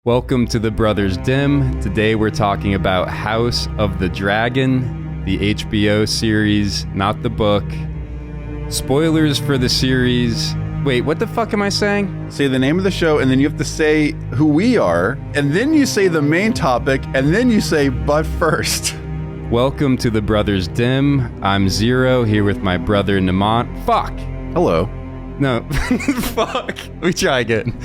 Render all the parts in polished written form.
Welcome to the Brothers Dim. Today we're talking about House of the Dragon, the HBO series, not the book. Spoilers for the series. Wait, what the fuck am I saying? Say the name of the show, and then you have to say who we are, and then you say the main topic, and then you say, but first. Welcome to the Brothers Dim. I'm Zero, here with my brother Namant. Fuck! Hello. No, fuck. Let me try again.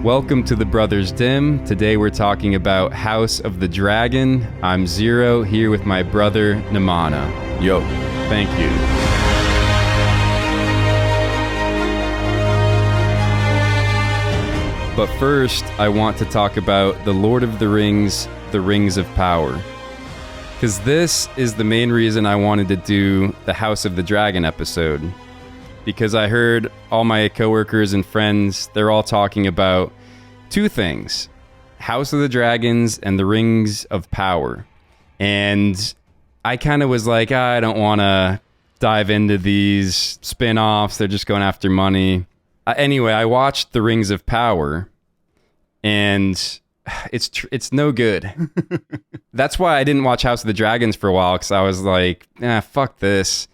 Welcome to the Brothers Dim. Today we're talking about House of the Dragon. I'm Zero, here with my brother Namana. Yo. Thank you. But first, I want to talk about The Lord of the Rings, The Rings of Power. Because this is the main reason I wanted to do the House of the Dragon episode. Because I heard all my coworkers and friends, they're all talking about two things: House of the Dragons and the Rings of Power. And I kind of was like, I don't want to dive into these spin-offs. They're just going after money. Anyway, I watched The Rings of Power, and it's no good. That's why I didn't watch House of the Dragons for a while, because I was like, fuck this.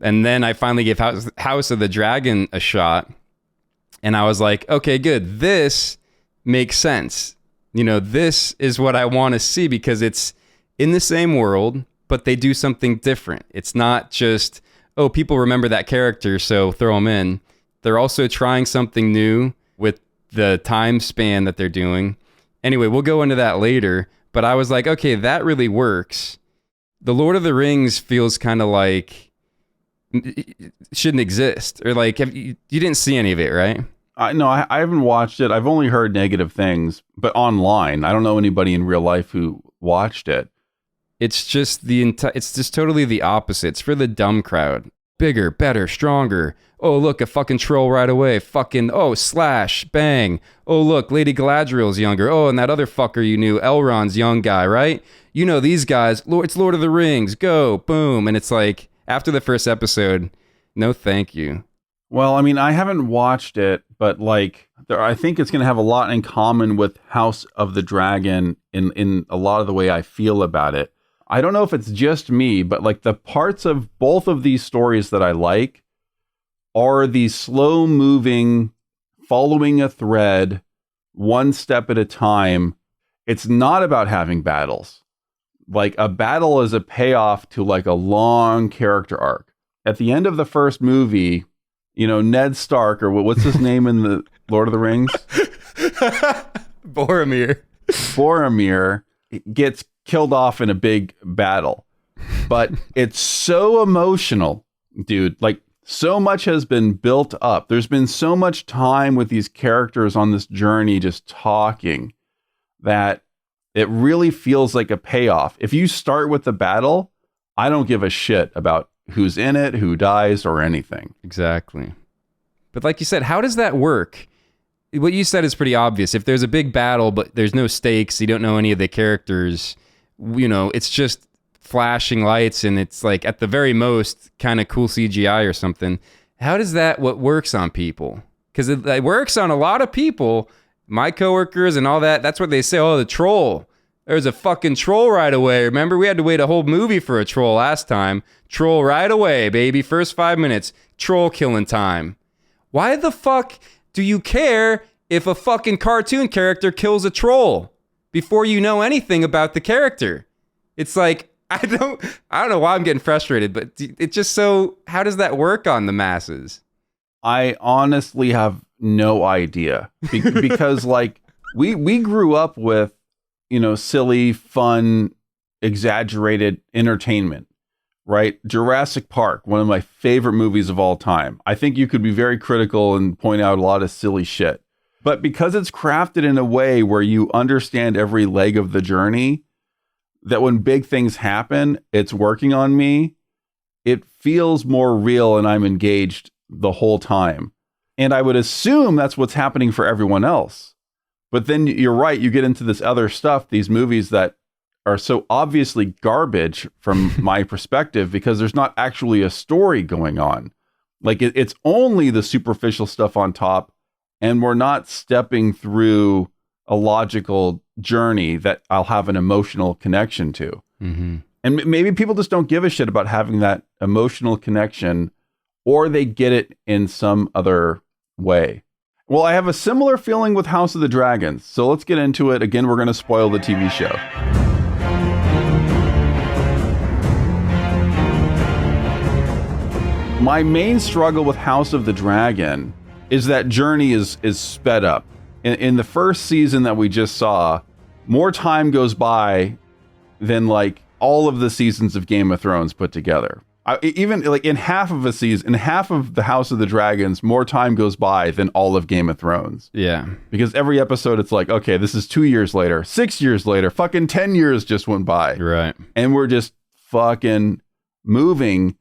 And then I finally gave House of the Dragon a shot, and I was like, okay, good. This makes sense. You know, this is what I want to see, because it's in the same world, but they do something different. It's not just, oh, people remember that character, so throw them in. They're also trying something new with the time span that they're doing. Anyway, we'll go into that later, but I was like, okay, that really works. The Lord of the Rings feels kind of like it shouldn't exist, or like you didn't see any of it, right? No, I haven't watched it. I've only heard negative things, but online. I don't know anybody in real life who watched it. It's just it's just totally the opposite. It's for the dumb crowd. Bigger, better, stronger. Oh, look, a fucking troll right away. Fucking, oh, slash, bang. Oh, look, Lady Galadriel's younger. Oh, and that other fucker you knew, Elrond's young guy, right? You know these guys. It's Lord of the Rings. Go, boom. And it's like, after the first episode, no thank you. Well, I mean, I haven't watched it, but like, I think it's going to have a lot in common with House of the Dragon in a lot of the way I feel about it. I don't know if it's just me, but like the parts of both of these stories that I like are the slow moving, following a thread, one step at a time. It's not about having battles. Like a battle is a payoff to like a long character arc. At the end of the first movie, you know, Ned Stark, or what's his name in the Lord of the Rings? Boromir gets killed off in a big battle. But it's so emotional, dude. Like, so much has been built up. There's been so much time with these characters on this journey just talking that it really feels like a payoff. If you start with the battle, I don't give a shit about who's in it, who dies, or anything. Exactly. But like you said, how does that work? What you said is pretty obvious. If there's a big battle, but there's no stakes, you don't know any of the characters, you know, it's just flashing lights, and it's like at the very most kind of cool CGI or something. How does that what works on people? Because it works on a lot of people, my coworkers and all that. That's what they say. Oh, the troll. There's a fucking troll right away. Remember, we had to wait a whole movie for a troll last time. Troll right away, baby. First 5 minutes, troll killing time. Why the fuck do you care if a fucking cartoon character kills a troll before you know anything about the character? It's like, I don't know why I'm getting frustrated, but it's just so, how does that work on the masses? I honestly have no idea. Because like we grew up with, you know, silly, fun, exaggerated entertainment, right? Jurassic Park, one of my favorite movies of all time. I think you could be very critical and point out a lot of silly shit. But because it's crafted in a way where you understand every leg of the journey, that when big things happen, it's working on me. It feels more real, and I'm engaged the whole time. And I would assume that's what's happening for everyone else. But then you're right, you get into this other stuff, these movies that are so obviously garbage from my perspective, because there's not actually a story going on. Like it's only the superficial stuff on top, and we're not stepping through a logical journey that I'll have an emotional connection to. Mm-hmm. And maybe people just don't give a shit about having that emotional connection, or they get it in some other way. Well, I have a similar feeling with House of the Dragons. So let's get into it. Again, we're going to spoil the TV show. My main struggle with House of the Dragon is that journey is sped up. In the first season that we just saw, more time goes by than like all of the seasons of Game of Thrones put together. Even like in half of a season, in half of the House of the Dragons, more time goes by than all of Game of Thrones. Yeah. Because every episode, it's like, okay, this is 2 years later, 6 years later, fucking 10 years just went by. Right. And we're just fucking moving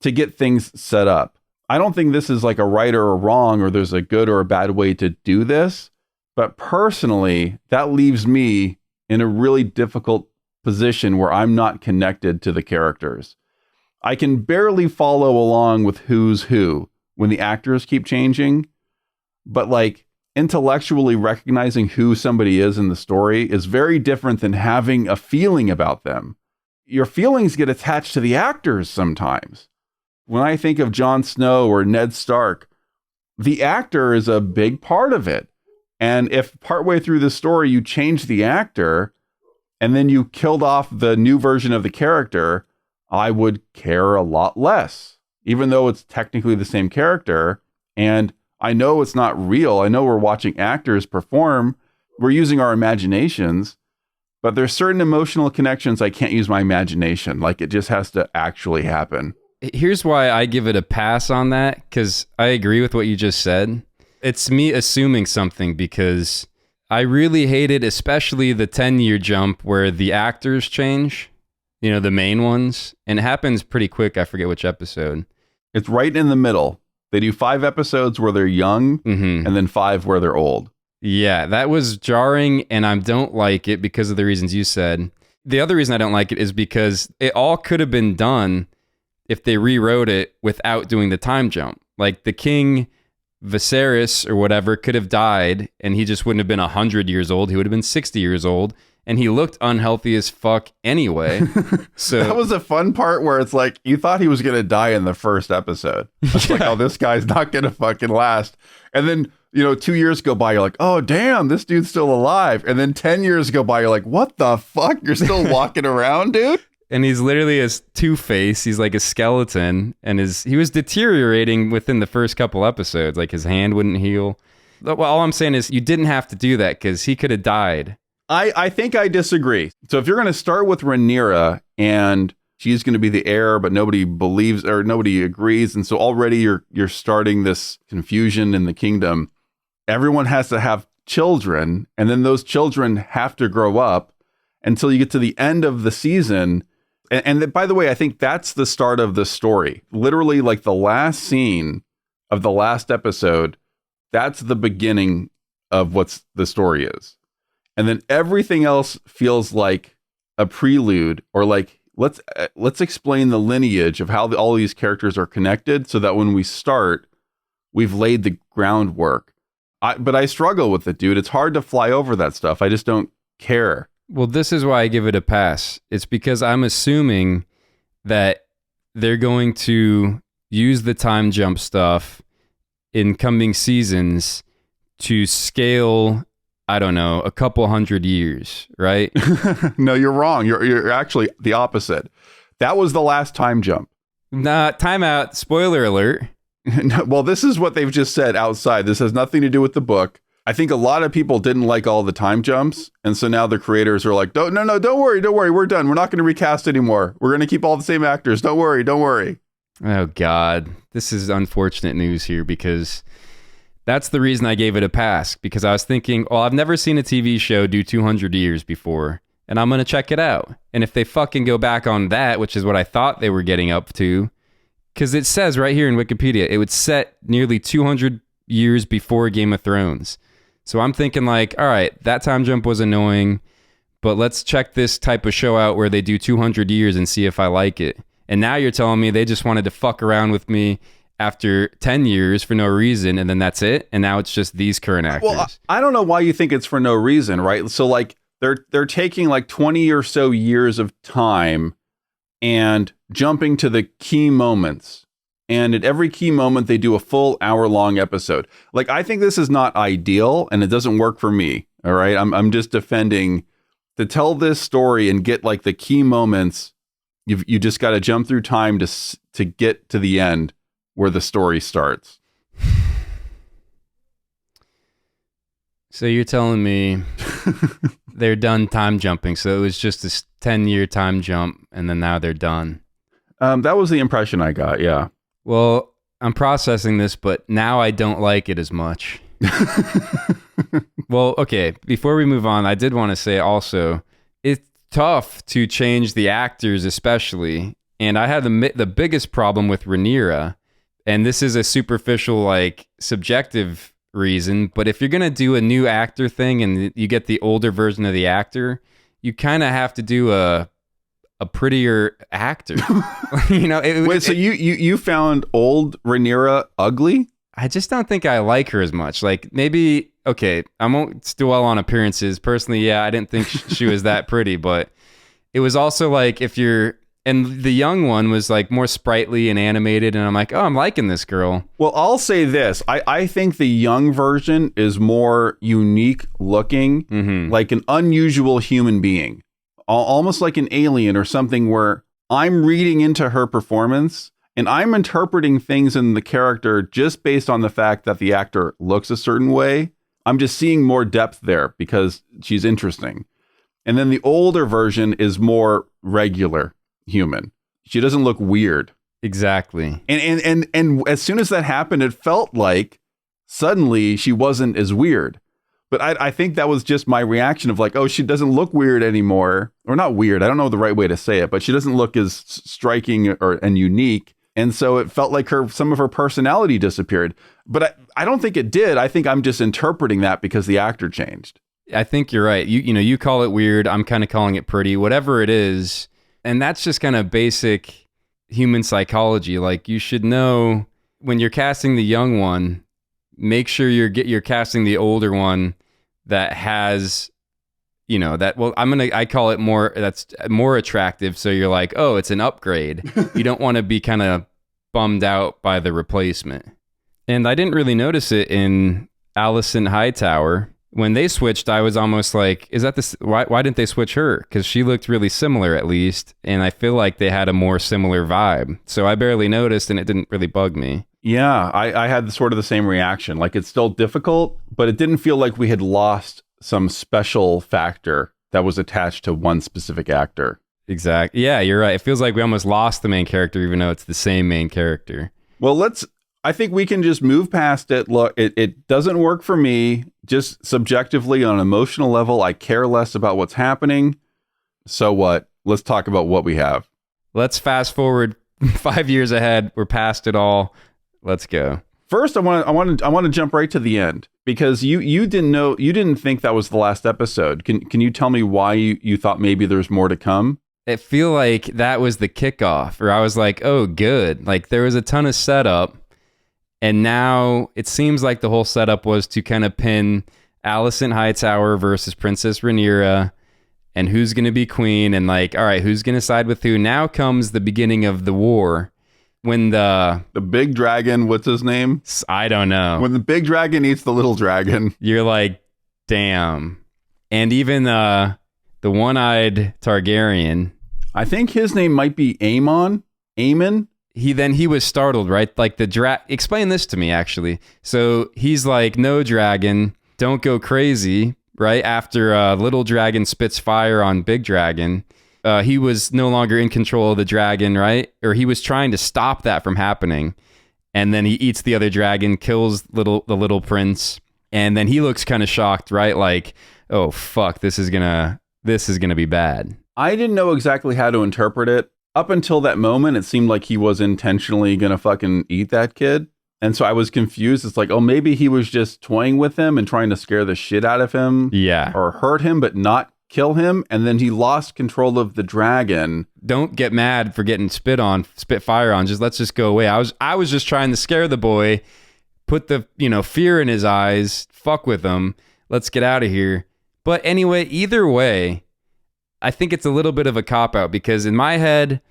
to get things set up. I don't think this is like a right or a wrong, or there's a good or a bad way to do this. But personally, that leaves me in a really difficult position where I'm not connected to the characters. I can barely follow along with who's who when the actors keep changing, but like intellectually recognizing who somebody is in the story is very different than having a feeling about them. Your feelings get attached to the actors sometimes. When I think of Jon Snow or Ned Stark, the actor is a big part of it. And if partway through the story you change the actor and then you killed off the new version of the character, I would care a lot less, even though it's technically the same character. And I know it's not real. I know we're watching actors perform. We're using our imaginations, but there's certain emotional connections I can't use my imagination. Like it just has to actually happen. Here's why I give it a pass on that, because I agree with what you just said. It's me assuming something, because I really hated especially the 10-year jump where the actors change. You know, the main ones. And it happens pretty quick. I forget which episode. It's right in the middle. They do 5 episodes where they're young, and then 5 where they're old. Yeah, that was jarring, and I don't like it because of the reasons you said. The other reason I don't like it is because it all could have been done if they rewrote it without doing the time jump. Like the king Viserys or whatever could have died, and he just wouldn't have been 100 years old. He would have been 60 years old. And he looked unhealthy as fuck anyway. So that was a fun part where it's like, you thought he was going to die in the first episode. It's like, oh, this guy's not going to fucking last. And then, 2 years go by, you're like, oh, damn, this dude's still alive. And then 10 years go by, you're like, what the fuck? You're still walking around, dude? And he's literally a Two-Face. He's like a skeleton. And he was deteriorating within the first couple episodes. Like his hand wouldn't heal. Well, all I'm saying is you didn't have to do that because he could have died. I think I disagree. So if you're going to start with Rhaenyra and she's going to be the heir, but nobody believes or nobody agrees, and so already you're starting this confusion in the kingdom. Everyone has to have children, and then those children have to grow up until you get to the end of the season. And by the way, I think that's the start of the story. Literally, like the last scene of the last episode, that's the beginning of what the story is. And then everything else feels like a prelude, or like let's explain the lineage of how all these characters are connected, so that when we start, we've laid the groundwork. But I struggle with it, dude. It's hard to fly over that stuff. I just don't care. Well, this is why I give it a pass. It's because I'm assuming that they're going to use the time jump stuff in coming seasons to scale, I don't know, a couple 100 years, right? No, you're wrong. You're actually the opposite. That was the last time jump. Nah, time out. Spoiler alert. Well, this is what they've just said outside. This has nothing to do with the book. I think a lot of people didn't like all the time jumps. And so now the creators are like, don't worry. We're done. We're not going to recast anymore. We're going to keep all the same actors. Don't worry. Oh, God. This is unfortunate news here, because that's the reason I gave it a pass, because I was thinking, well, I've never seen a TV show do 200 years before, and I'm going to check it out. And if they fucking go back on that, which is what I thought they were getting up to, because it says right here in Wikipedia, it would set nearly 200 years before Game of Thrones. So I'm thinking like, all right, that time jump was annoying, but let's check this type of show out where they do 200 years and see if I like it. And now you're telling me they just wanted to fuck around with me after 10 years for no reason, and then that's it. And now it's just these current actors. Well, I don't know why you think it's for no reason, right? So like they're taking like 20 or so years of time and jumping to the key moments. And at every key moment, they do a full hour-long episode. Like, I think this is not ideal, and it doesn't work for me. All right, I'm just defending to tell this story and get like the key moments. You just got to jump through time to get to the end where the story starts. So you're telling me they're done time jumping. So it was just this 10-year time jump, and then now they're done. That was the impression I got. Yeah. Well, I'm processing this, but now I don't like it as much. Well, okay, before we move on, I did want to say also, it's tough to change the actors especially, and I had the biggest problem with Rhaenyra, and this is a superficial, like, subjective reason, but if you're going to do a new actor thing and you get the older version of the actor, you kind of have to do a prettier actor. Wait, so you found old Rhaenyra ugly? I just don't think I like her as much. Like, maybe, okay, I won't dwell on appearances. Personally, yeah, I didn't think she was that pretty, but it was also like and the young one was like more sprightly and animated, and I'm like, oh, I'm liking this girl. Well, I'll say this. I think the young version is more unique looking, like an unusual human being, almost like an alien or something, where I'm reading into her performance and I'm interpreting things in the character just based on the fact that the actor looks a certain way. I'm just seeing more depth there because she's interesting. And then the older version is more regular human. She doesn't look weird. Exactly. And as soon as that happened, it felt like suddenly she wasn't as weird. But I think that was just my reaction of like, oh, she doesn't look weird anymore. Or not weird. I don't know the right way to say it, but she doesn't look as striking and unique. And so it felt like some of her personality disappeared. But I don't think it did. I think I'm just interpreting that because the actor changed. I think you're right. You call it weird. I'm kind of calling it pretty. Whatever it is. And that's just kind of basic human psychology. Like, you should know when you're casting the young one, make sure you're casting the older one that has, I call it that's more attractive. So you're like, oh, it's an upgrade. You don't want to be kind of bummed out by the replacement. And I didn't really notice it in Alicent Hightower. When they switched, I was almost like, is that this? Why didn't they switch her? Because she looked really similar, at least. And I feel like they had a more similar vibe. So I barely noticed, and it didn't really bug me. Yeah, I had sort of the same reaction. Like, it's still difficult, but it didn't feel like we had lost some special factor that was attached to one specific actor. Exactly. Yeah, you're right. It feels like we almost lost the main character, even though it's the same main character. Well, I think we can just move past it. Look, it doesn't work for me. Just subjectively on an emotional level, I care less about what's happening. So what? Let's talk about what we have. Let's fast forward 5 years ahead. We're past it all. Let's go. First, I want to jump right to the end because you didn't think that was the last episode. Can you tell me why you thought maybe there's more to come? I feel like that was the kickoff, or I was like, oh, good. Like, there was a ton of setup. And now it seems like the whole setup was to kind of pin Alicent Hightower versus Princess Rhaenyra and who's going to be queen and like, all right, who's going to side with who? Now comes the beginning of the war when the big dragon, what's his name? I don't know. When the big dragon eats the little dragon. You're like, damn. And even the one-eyed Targaryen. I think his name might be Aemon. He was startled, right? Like explain this to me, actually. So he's like, no, dragon, don't go crazy, right? After little dragon spits fire on big dragon, he was no longer in control of the dragon, right? Or he was trying to stop that from happening. And then he eats the other dragon, kills the little prince. And then he looks kind of shocked, right? Like, oh, fuck, this is gonna be bad. I didn't know exactly how to interpret it. Up until that moment, it seemed like he was intentionally going to fucking eat that kid. And so I was confused. It's like, oh, maybe he was just toying with him and trying to scare the shit out of him. Yeah. Or hurt him, but not kill him, and then he lost control of the dragon. Don't get mad for getting spit fire on. Let's just go away. I was just trying to scare the boy, put the, fear in his eyes, fuck with him. Let's get out of here. But anyway, either way, I think it's a little bit of a cop-out because in my head,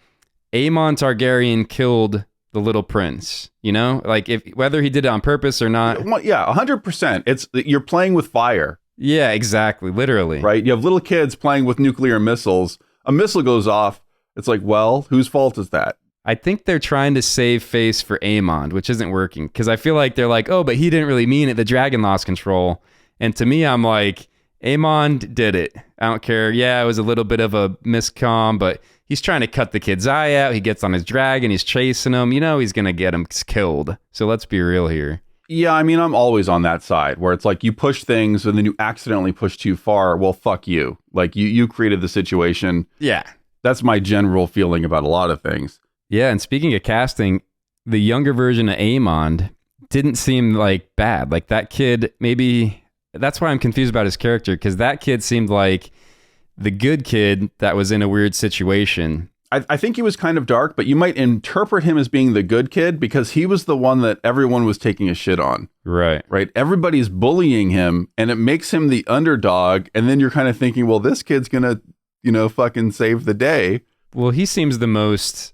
Aemon Targaryen killed the little prince, like whether he did it on purpose or not. Well, yeah, 100%. You're playing with fire. Yeah, exactly. Literally. Right. You have little kids playing with nuclear missiles. A missile goes off. It's like, well, whose fault is that? I think they're trying to save face for Aemon, which isn't working because I feel like they're like, oh, but he didn't really mean it. The dragon lost control. And to me, I'm like, Aemon did it. I don't care. Yeah, it was a little bit of a miscomm, but he's trying to cut the kid's eye out. He gets on his dragon. He's chasing him. He's going to get him killed. So let's be real here. Yeah, I mean, I'm always on that side where it's like you push things and then you accidentally push too far. Well, fuck you. Like you created the situation. Yeah. That's my general feeling about a lot of things. Yeah, and speaking of casting, the younger version of Aemon didn't seem like bad. Like that kid, maybe that's why I'm confused about his character because that kid seemed like the good kid that was in a weird situation. I think he was kind of dark, but you might interpret him as being the good kid because he was the one that everyone was taking a shit on. Right. Right. Everybody's bullying him and it makes him the underdog. And then you're kind of thinking, well, this kid's going to, fucking save the day. Well, he seems the most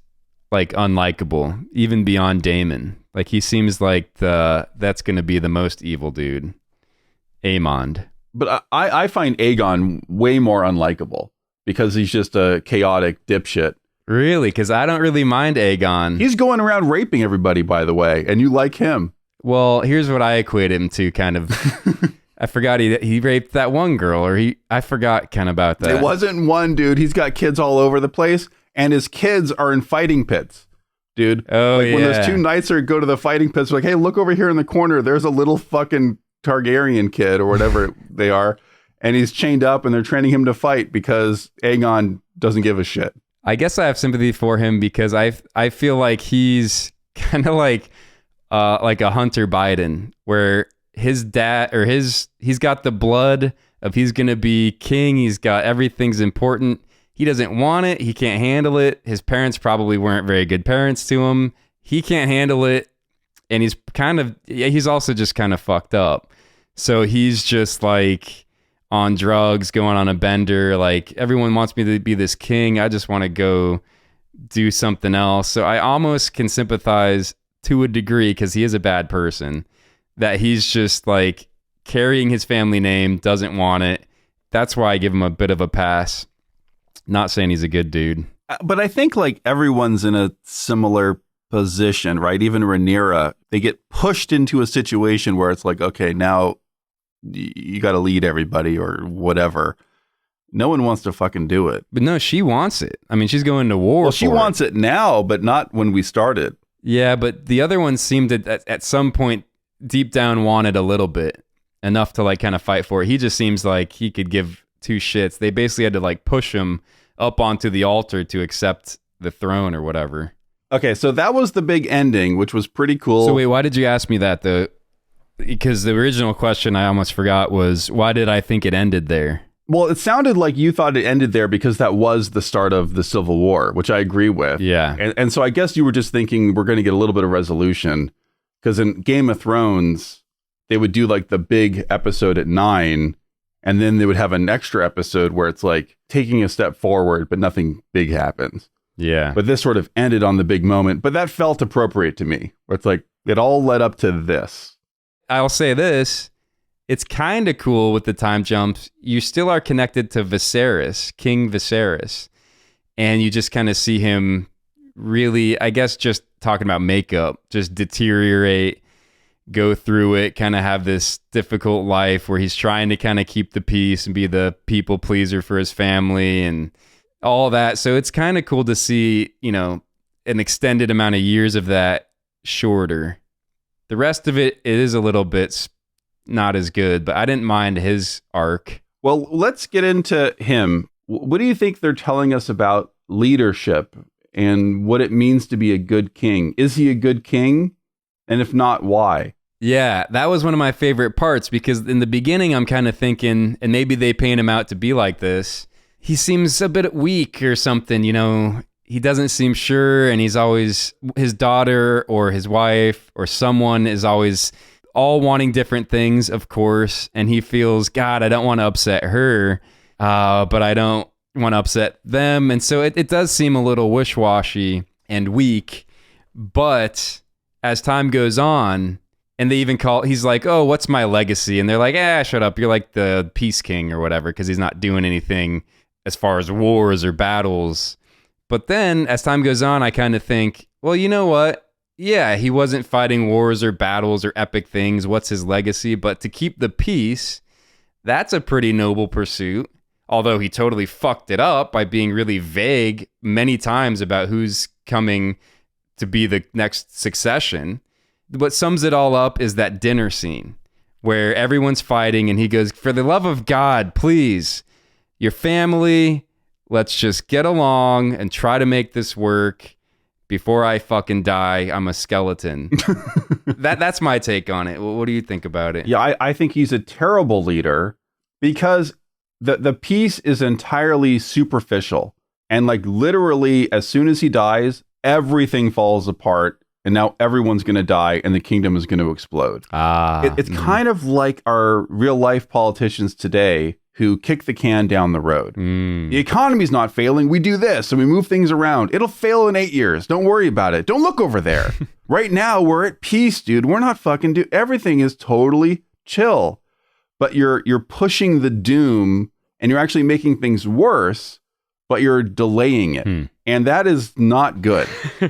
like unlikable, even beyond Daemon. Like he seems like that's going to be the most evil dude. Aemon. But I find Aegon way more unlikable because he's just a chaotic dipshit. Really? Because I don't really mind Aegon. He's going around raping everybody, by the way, and you like him. Well, here's what I equate him to, kind of. I forgot he raped that one girl, I forgot kind of about that. It wasn't one, dude. He's got kids all over the place, and his kids are in fighting pits, dude. Oh, like, when those two knights go to the fighting pits, like, hey, look over here in the corner. There's a little fucking Targaryen kid or whatever they are, and he's chained up, and they're training him to fight because Aegon doesn't give a shit. I guess I have sympathy for him because I feel like he's kind of like a Hunter Biden, where his dad he's got the blood of he's gonna be king. He's got everything's important. He doesn't want it. He can't handle it. His parents probably weren't very good parents to him. He can't handle it, and he's also just kind of fucked up. So he's just like on drugs, going on a bender. Like, everyone wants me to be this king. I just want to go do something else. So I almost can sympathize to a degree because he is a bad person, that he's just like carrying his family name, doesn't want it. That's why I give him a bit of a pass. Not saying he's a good dude. But I think like everyone's in a similar position, right? Even Rhaenyra, they get pushed into a situation where it's like, okay, now you got to lead everybody or whatever. No one wants to fucking do it. But no, she wants it. I mean, she's going to war. Well, she wants it now, but not when we started. Yeah, but the other ones seemed to, at some point, deep down wanted a little bit, enough to like kind of fight for it. He just seems like he could give two shits. They basically had to like push him up onto the altar to accept the throne or whatever. Okay, so that was the big ending, which was pretty cool. So wait, why did you ask me that though? Because the original question I almost forgot was, why did I think it ended there? Well, it sounded like you thought it ended there because that was the start of the Civil War, which I agree with. Yeah. And so I guess you were just thinking we're going to get a little bit of resolution, because in Game of Thrones, they would do like the big episode at 9, and then they would have an extra episode where it's like taking a step forward, but nothing big happens. Yeah. But this sort of ended on the big moment, but that felt appropriate to me, where it's like it all led up to this. I'll say this. It's kind of cool with the time jumps. You still are connected to Viserys, King Viserys. And you just kind of see him really, I guess, just talking about makeup, just deteriorate, go through it, kind of have this difficult life where he's trying to kind of keep the peace and be the people pleaser for his family and all that. So it's kind of cool to see, an extended amount of years of that shorter. The rest of it is a little bit not as good, but I didn't mind his arc. Well, let's get into him. What do you think they're telling us about leadership and what it means to be a good king? Is he a good king? And if not, why? Yeah, that was one of my favorite parts because in the beginning I'm kind of thinking, and maybe they paint him out to be like this, he seems a bit weak or something, you know, he doesn't seem sure, and he's always, his daughter or his wife or someone is always all wanting different things, of course, and he feels, God, I don't want to upset her, but I don't want to upset them, and so it does seem a little wish-washy and weak, but as time goes on, and they even he's like, oh, what's my legacy? And they're like, shut up. You're like the Peace King or whatever, because he's not doing anything as far as wars or battles. But then as time goes on, I kind of think, well, you know what? Yeah, he wasn't fighting wars or battles or epic things. What's his legacy? But to keep the peace, that's a pretty noble pursuit. Although he totally fucked it up by being really vague many times about who's coming to be the next succession. What sums it all up is that dinner scene where everyone's fighting and he goes, for the love of God, please, your family, let's just get along and try to make this work before I fucking die. I'm a skeleton. That's my take on it. What do you think about it? Yeah, I think he's a terrible leader because the peace is entirely superficial. And like literally, as soon as he dies, everything falls apart. And now everyone's going to die and the kingdom is going to explode. It's kind of like our real life politicians today who kick the can down the road. The economy's not failing. We do this and we move things around. It'll fail in 8 years. Don't worry about it. Don't look over there. Right now, we're at peace, dude. We're not fucking everything is totally chill. But you're pushing the doom and you're actually making things worse, but you're delaying it. And that is not good.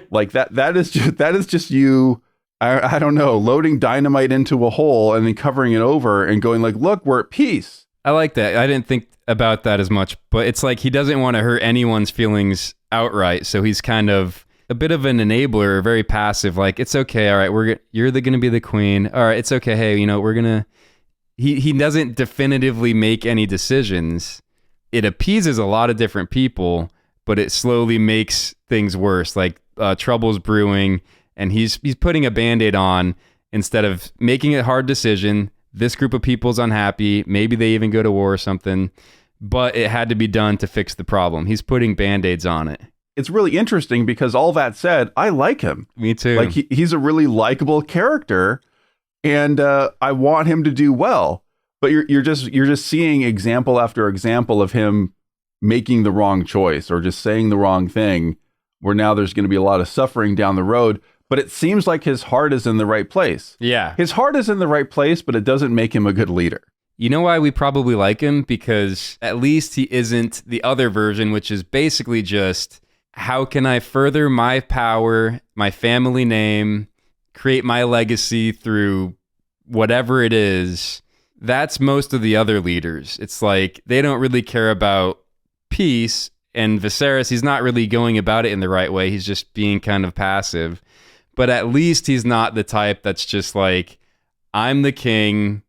Like that is just you, I don't know, loading dynamite into a hole and then covering it over and going like, look, we're at peace. I like that. I didn't think about that as much, but it's like he doesn't want to hurt anyone's feelings outright. So he's kind of a bit of an enabler, very passive. Like, it's okay. All right, you're going to be the queen. All right, it's okay. Hey, you know, we're going to, he doesn't definitively make any decisions. It appeases a lot of different people, but it slowly makes things worse. Like trouble's brewing, and he's putting a Band-Aid on instead of making a hard decision. This group of people's unhappy. Maybe they even go to war or something, but it had to be done to fix the problem. He's putting Band-Aids on it. It's really interesting because all that said, I like him. Me too. Like he's a really likable character, and I want him to do well. But you're just seeing example after example of him making the wrong choice or just saying the wrong thing, where now there's going to be a lot of suffering down the road. But it seems like his heart is in the right place. Yeah. His heart is in the right place, but it doesn't make him a good leader. You know why we probably like him? Because at least he isn't the other version, which is basically just, how can I further my power, my family name, create my legacy through whatever it is? That's most of the other leaders. It's like they don't really care about peace, and Viserys, he's not really going about it in the right way. He's just being kind of passive. But at least he's not the type that's just like, I'm the king.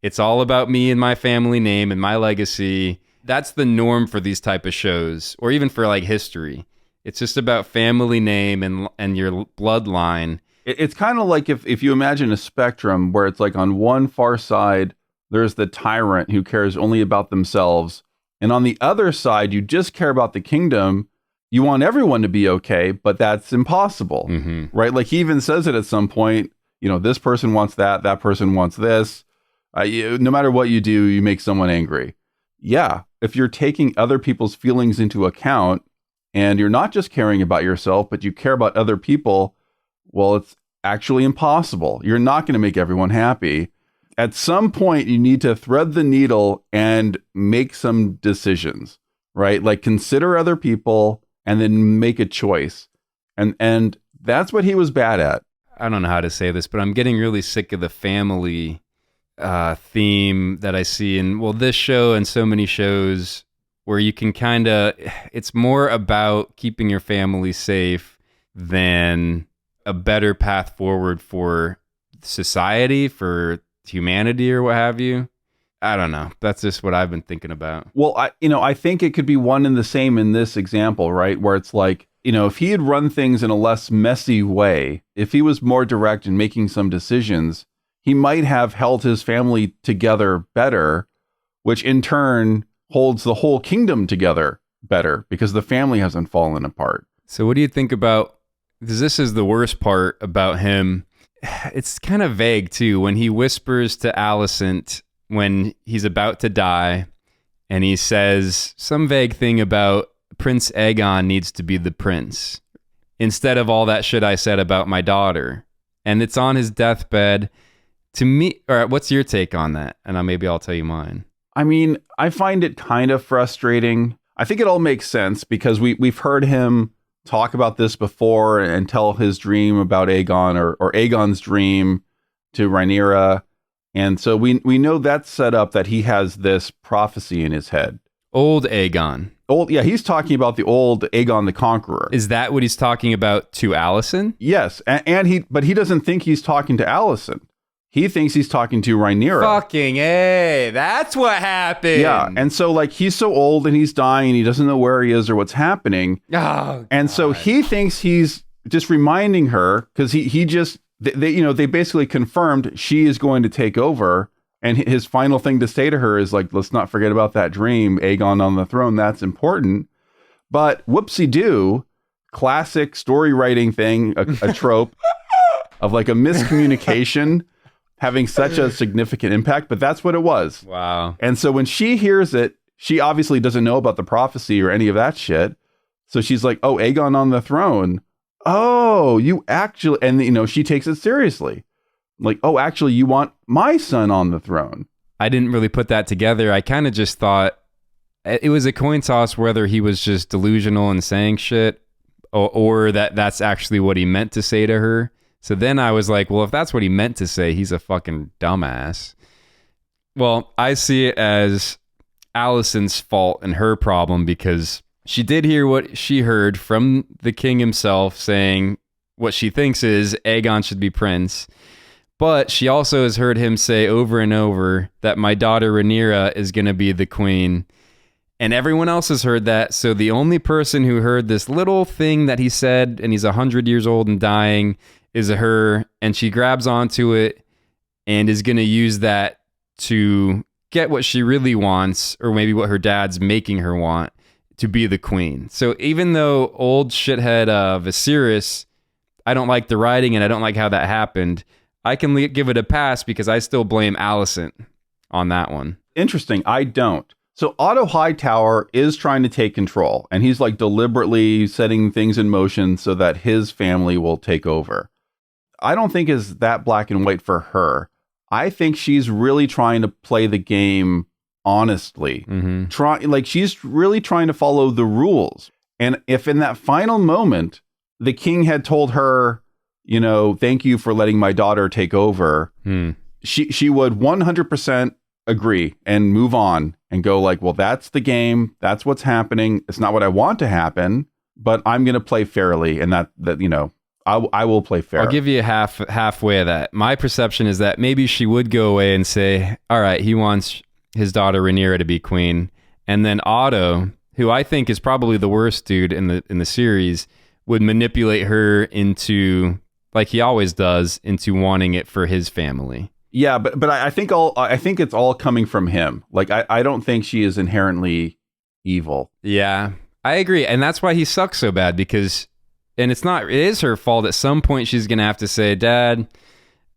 It's all about me and my family name and my legacy. That's the norm for these type of shows, or even for like history. It's just about family name and your bloodline. It's kind of like if you imagine a spectrum where it's like on one far side, there's the tyrant who cares only about themselves. And on the other side, you just care about the kingdom. You want everyone to be okay, but that's impossible, right? Like he even says it at some point, you know, this person wants that person wants this. No matter what you do, you make someone angry. Yeah, if you're taking other people's feelings into account and you're not just caring about yourself, but you care about other people, well, it's actually impossible. You're not going to make everyone happy. At some point, you need to thread the needle and make some decisions, right? Like consider other people and then make a choice. And that's what he was bad at. I don't know how to say this, but I'm getting really sick of the family theme that I see in, well, this show and so many shows where you can kind of, it's more about keeping your family safe than a better path forward for society, for humanity or what have you. I don't know. That's just what I've been thinking about. Well, I think it could be one and the same in this example, right? Where it's like, you know, if he had run things in a less messy way, if he was more direct in making some decisions, he might have held his family together better, which in turn holds the whole kingdom together better because the family hasn't fallen apart. So what do you think about, because this is the worst part about him. It's kind of vague too, when he whispers to Alicent when he's about to die, and he says some vague thing about Prince Aegon needs to be the prince, instead of all that shit I said about my daughter. And it's on his deathbed. To me, all right, what's your take on that? And maybe I'll tell you mine. I mean, I find it kind of frustrating. I think it all makes sense because we've heard him talk about this before and tell his dream about Aegon or Aegon's dream to Rhaenyra. And so we know that's set up that he has this prophecy in his head. Old Aegon. Yeah, he's talking about the old Aegon the Conqueror. Is that what he's talking about to Alicent? Yes, but he doesn't think he's talking to Alicent. He thinks he's talking to Rhaenyra. Fucking A, that's what happened. Yeah, and so like he's so old and he's dying and he doesn't know where he is or what's happening. Oh, and so he thinks he's just reminding her because they basically confirmed she is going to take over. And his final thing to say to her is like, let's not forget about that dream, Aegon on the throne. That's important. But whoopsie-doo, classic story writing thing, a trope of like a miscommunication having such a significant impact. But that's what it was. Wow. And so when she hears it, she obviously doesn't know about the prophecy or any of that shit. So she's like, oh, Aegon on the throne. Oh, you actually, and she takes it seriously. Like, oh, actually, you want my son on the throne. I didn't really put that together. I kind of just thought it was a coin toss whether he was just delusional and saying shit or that's actually what he meant to say to her. So then I was like, well, if that's what he meant to say, he's a fucking dumbass. Well, I see it as Alicent's fault and her problem because she did hear what she heard from the king himself saying what she thinks is Aegon should be prince. But she also has heard him say over and over that my daughter Rhaenyra is going to be the queen. And everyone else has heard that. So the only person who heard this little thing that he said, and he's 100 years old and dying, is her. And she grabs onto it and is going to use that to get what she really wants, or maybe what her dad's making her want, to be the queen. So even though old shithead Viserys, I don't like the writing and I don't like how that happened, I can give it a pass because I still blame Alicent on that one. Interesting. I don't. So Otto Hightower is trying to take control, and he's like deliberately setting things in motion so that his family will take over. I don't think it's that black and white for her. I think she's really trying to play the game honestly. Mm-hmm. She's really trying to follow the rules. And if in that final moment, the king had told her, thank you for letting my daughter take over, she would 100% agree and move on and go like, well, that's the game. That's what's happening. It's not what I want to happen, but I'm going to play fairly. And that I will play fair. I'll give you halfway of that. My perception is that maybe she would go away and say, all right, he wants his daughter Rhaenyra to be queen. And then Otto, who I think is probably the worst dude in the series, would manipulate her into, like he always does, into wanting it for his family. Yeah, but I think it's all coming from him. Like I don't think she is inherently evil. Yeah, I agree, and that's why he sucks so bad because, and it is her fault. At some point, she's gonna have to say, "Dad,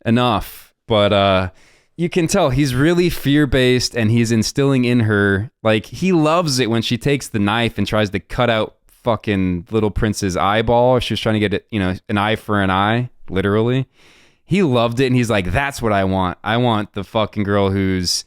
enough." But you can tell he's really fear-based, and he's instilling in her, like, he loves it when she takes the knife and tries to cut out fucking little Prince's eyeball. She was trying to get it, an eye for an eye, literally. He loved it, and he's like, that's what I want. I want the fucking girl who's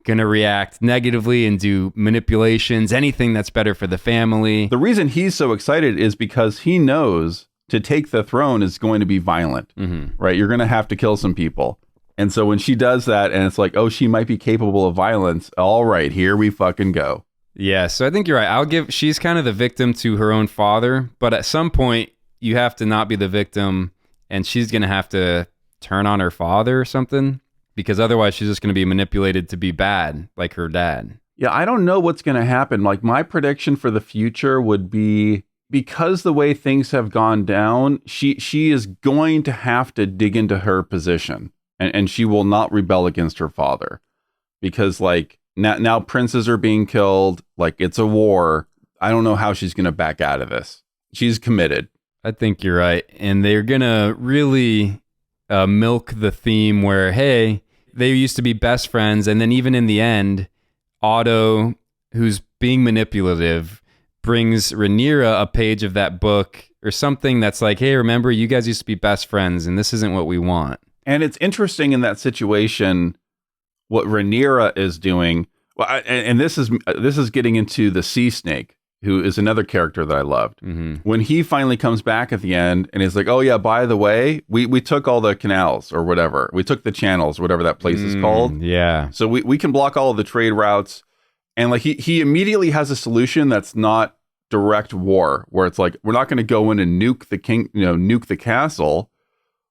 gonna react negatively and do manipulations, anything that's better for the family. The reason he's so excited is because he knows to take the throne is going to be violent, right? You're going to have to kill some people. And so when she does that and it's like, oh, she might be capable of violence. All right, here we fucking go. Yeah, so I think you're right. She's kind of the victim to her own father, but at some point you have to not be the victim, and she's going to have to turn on her father or something, because otherwise she's just going to be manipulated to be bad like her dad. Yeah, I don't know what's going to happen. Like, my prediction for the future would be, because the way things have gone down, she is going to have to dig into her position and she will not rebel against her father, because like now princes are being killed, like it's a war. I don't know how she's going to back out of this. She's committed. I think you're right. And they're going to really milk the theme where, hey, they used to be best friends. And then even in the end, Otto, who's being manipulative, brings Rhaenyra a page of that book or something that's like, hey, remember, you guys used to be best friends and this isn't what we want. And it's interesting in that situation, what Rhaenyra is doing. Well, and this is getting into the Sea Snake, who is another character that I loved. Mm-hmm. When he finally comes back at the end and he's like, oh yeah, by the way, we took all the canals or whatever. We took the channels, whatever that place is called. Yeah. So we can block all of the trade routes. And like he immediately has a solution that's not direct war, where it's like, we're not going to go in and nuke the castle.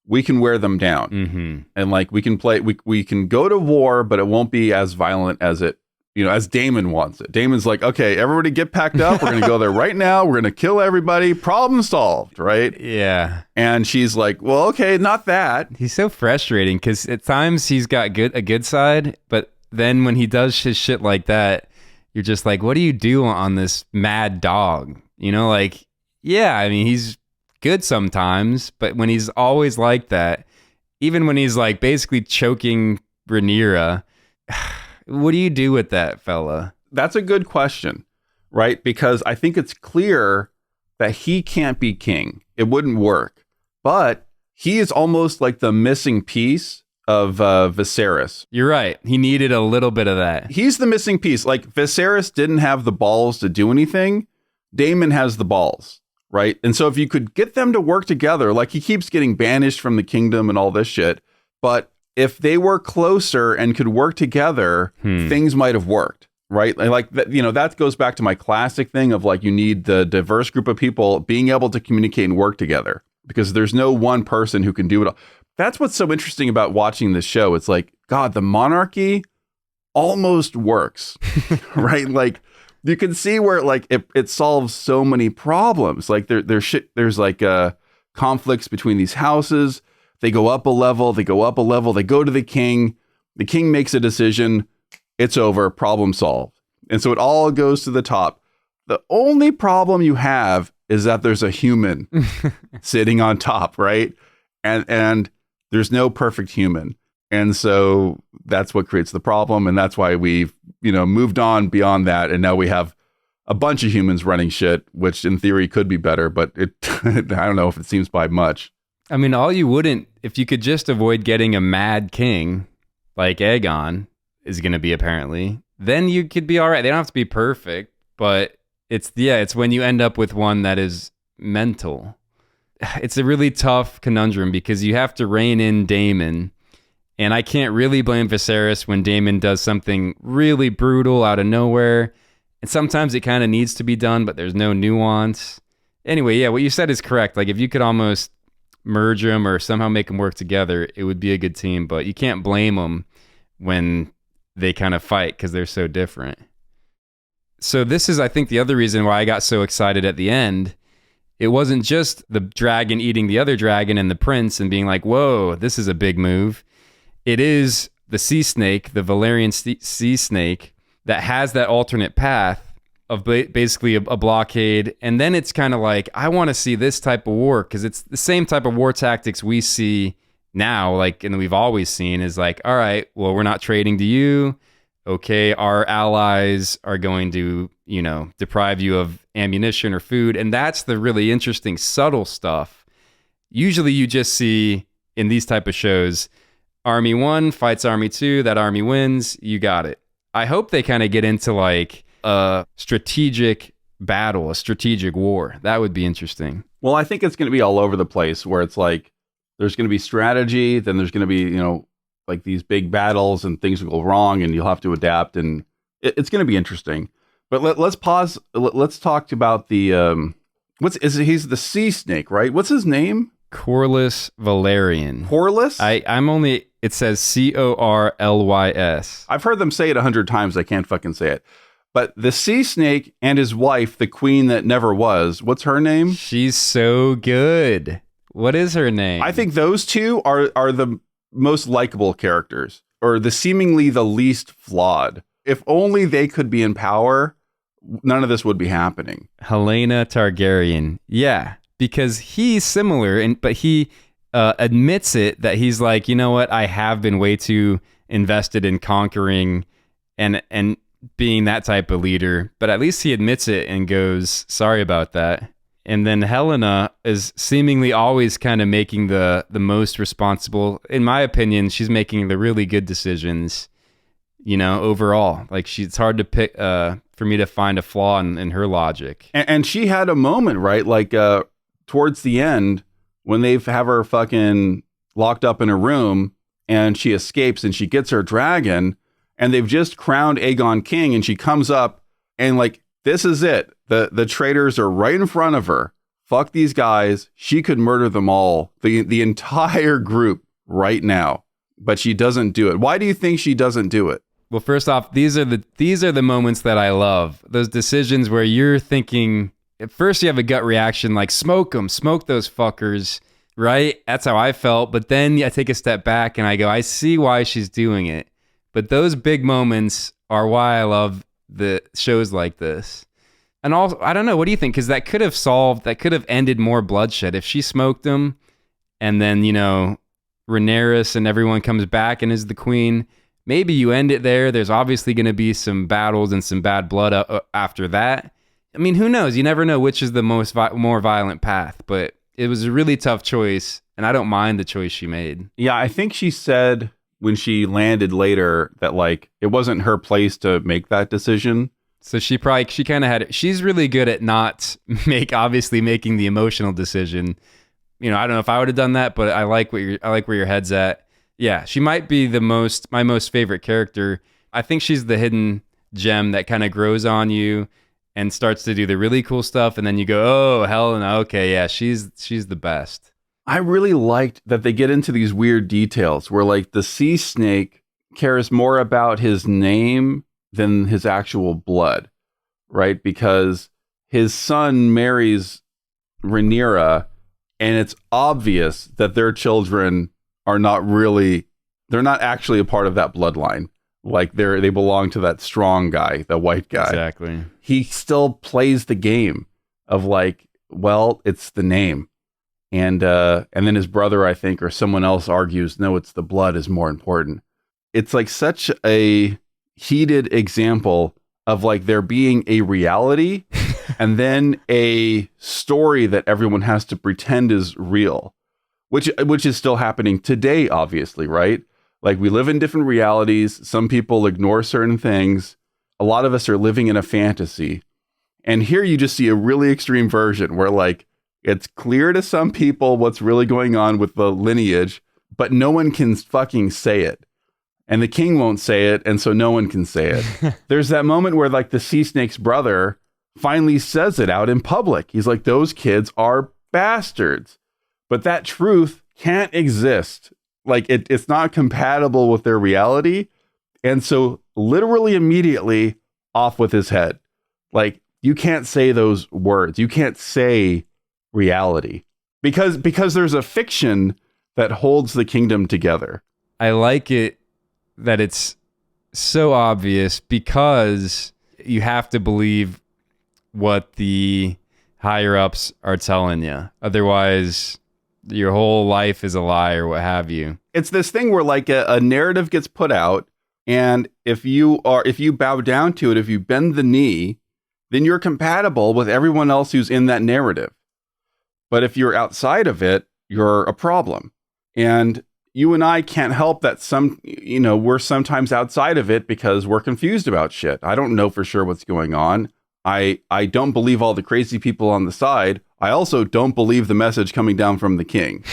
We can wear them down. Mm-hmm. And like we can go to war, but it won't be as violent as it, as Daemon wants it. Daemon's like, okay, everybody get packed up. We're going to go there right now. We're going to kill everybody. Problem solved, right? Yeah. And she's like, well, okay, not that. He's so frustrating because at times he's got a good side, but then when he does his shit like that, you're just like, what do you do on this mad dog? Like, yeah, I mean, he's good sometimes, but when he's always like that, even when he's like basically choking Rhaenyra, what do you do with that fella? That's a good question, right? Because I think it's clear that he can't be king. It wouldn't work. But he is almost like the missing piece of Viserys. You're right. He needed a little bit of that. He's the missing piece. Like Viserys didn't have the balls to do anything. Daemon has the balls, right? And so if you could get them to work together, like he keeps getting banished from the kingdom and all this shit, but if they were closer and could work together, things might have worked, right? Like that, that goes back to my classic thing of like, you need the diverse group of people being able to communicate and work together, because there's no one person who can do it all. That's what's so interesting about watching this show. It's like, God, the monarchy almost works, right? Like you can see where like it solves so many problems. Like there's like conflicts between these houses. They go up a level, they go to the king makes a decision, it's over, problem solved. And so it all goes to the top. The only problem you have is that there's a human sitting on top, right? And there's no perfect human. And so that's what creates the problem. And that's why we've, moved on beyond that. And now we have a bunch of humans running shit, which in theory could be better, but I don't know if it seems by much. I mean, if you could just avoid getting a mad king like Aegon is going to be apparently, then you could be all right. They don't have to be perfect, but it's when you end up with one that is mental. It's a really tough conundrum because you have to rein in Daemon, and I can't really blame Viserys when Daemon does something really brutal out of nowhere. And sometimes it kind of needs to be done, but there's no nuance. Anyway, yeah, what you said is correct. Like if you could almost merge them or somehow make them work together, it would be a good team, but you can't blame them when they kind of fight because they're so different. So this is, I think, the other reason why I got so excited at the end. It wasn't just the dragon eating the other dragon and the prince and being like, whoa, this is a big move. It is the sea snake, the Valyrian sea snake, that has that alternate path of basically a blockade. And then it's kind of like, I want to see this type of war because it's the same type of war tactics we see now, like, and we've always seen is like, all right, well, we're not trading to you. Okay, our allies are going to, deprive you of ammunition or food. And that's the really interesting, subtle stuff. Usually you just see in these type of shows, Army 1 fights Army 2, that army wins, you got it. I hope they kind of get into like a strategic battle, a strategic war. That would be interesting. Well, I think it's going to be all over the place where it's like there's going to be strategy, then there's going to be, like these big battles and things will go wrong and you'll have to adapt, and it's going to be interesting. But let's pause. Let's talk about the he's the sea snake, right? What's his name? Corlys Velaryon. Corlys? It says Corlys. I've heard them say it 100 times. I can't fucking say it. But the sea snake and his wife, the queen that never was, what's her name? She's so good. What is her name? I think those two are the most likable characters, or the seemingly the least flawed. If only they could be in power, none of this would be happening. Helena Targaryen. Yeah, because he's similar, but he admits it that he's like, you know what? I have been way too invested in conquering and being that type of leader, but at least he admits it and goes, sorry about that. And then Helena is seemingly always kind of making the most responsible. In my opinion, she's making the really good decisions, you know, overall. Like, it's hard to pick, for me to find a flaw in her logic. And she had a moment, right? Like, towards the end, when they have her fucking locked up in a room and she escapes and she gets her dragon, and they've just crowned Aegon king, and she comes up and like, this is it. The traitors are right in front of her. Fuck these guys. She could murder them all, the entire group right now. But she doesn't do it. Why do you think she doesn't do it? Well, first off, these are the moments that I love. Those decisions where you're thinking, at first you have a gut reaction like, smoke them, smoke those fuckers, right? That's how I felt. But then I take a step back and I go, I see why she's doing it. But those big moments are why I love the shows like this. And also, I don't know, what do you think? Because that could have ended more bloodshed if she smoked him, and then, you know, Rhaenyra and everyone comes back and is the queen. Maybe you end it there. There's obviously going to be some battles and some bad blood after that. I mean, who knows? You never know which is the more violent path, but it was a really tough choice, and I don't mind the choice she made. Yeah, I think she said when she landed later that, like, it wasn't her place to make that decision. So she kind of she's really good at not obviously making the emotional decision. You know, I don't know if I would have done that, but I like where your head's at. Yeah, she might be my most favorite character. I think she's the hidden gem that kind of grows on you and starts to do the really cool stuff, and then you go, oh, Helena, okay, yeah, she's the best. I really liked that they get into these weird details where, like, the sea snake cares more about his name than his actual blood, right? Because his son marries Rhaenyra, and it's obvious that their children are they're not actually a part of that bloodline. Like, they belong to that strong guy, the white guy. Exactly. He still plays the game of like, well, it's the name. And then his brother, I think, or someone else argues, no, it's the blood is more important. It's like such a heated example of like there being a reality and then a story that everyone has to pretend is real, which is still happening today, obviously, right? Like, we live in different realities. Some people ignore certain things. A lot of us are living in a fantasy. And here you just see a really extreme version where, like, it's clear to some people what's really going on with the lineage, but no one can fucking say it. And the king won't say it, and so no one can say it. There's that moment where, like, the sea snake's brother finally says it out in public. He's like, those kids are bastards. But that truth can't exist. Like, it's not compatible with their reality. And so literally immediately off with his head. Like, you can't say those words. You can't say reality because there's a fiction that holds the kingdom together. I like it that it's so obvious because you have to believe what the higher ups are telling you. Otherwise, your whole life is a lie or what have you. It's this thing where, like, a narrative gets put out, and if you bow down to it, if you bend the knee, then you're compatible with everyone else who's in that narrative. But if you're outside of it, you're a problem. And you and I can't help that we're sometimes outside of it because we're confused about shit. I don't know for sure what's going on. I don't believe all the crazy people on the side. I also don't believe the message coming down from the king.